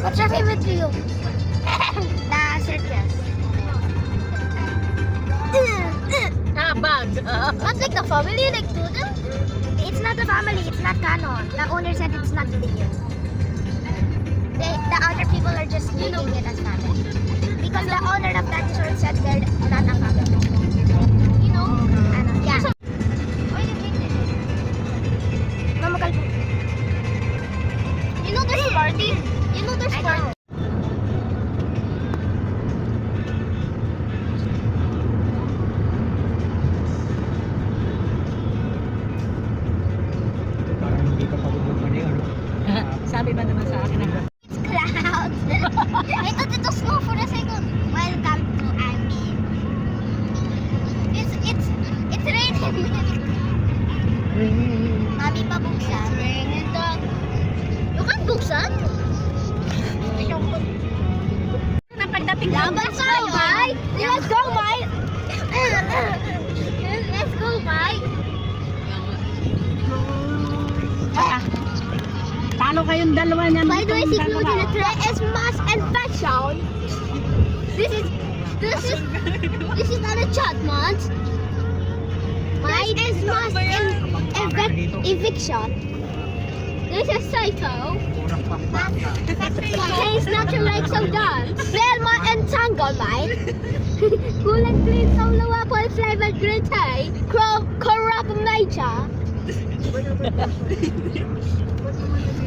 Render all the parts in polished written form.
What's your favorite view? The circus. Bag. Not like the family, like to them. It's not the family, it's not canon. The owner said it's not real. The other people are just making it as family. Because the owner of that resort said they're not a family. You know? Ano, yeah. Mama Kalbo. You know there's party? You know there's I party? know. Parang hindi ka pagod magmaniw, ano? Sabi ba naman sa akin na It's clouds. I thought it was snow for a second. Welcome to Andy. It's raining. Mami pa buksan. It's raining dog. You can buksan? Na pagdating Let's go, Mike. Let's go, Mike. Let's go, Mike. Talo kayong dalawa niyan. By the way, si Claudine is mass and fashion. This is not a chat, man. Mine is mass and eviction. This is Saito. He's not like so done. Velma and Tango, mate. Cool and clean solo apple flavored green tea. Corrupt nature.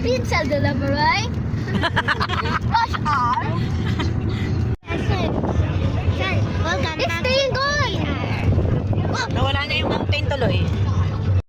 Pizza delivery. Rush hour. Welcome. It's staying gone. Nawala na yung mountain tuloy.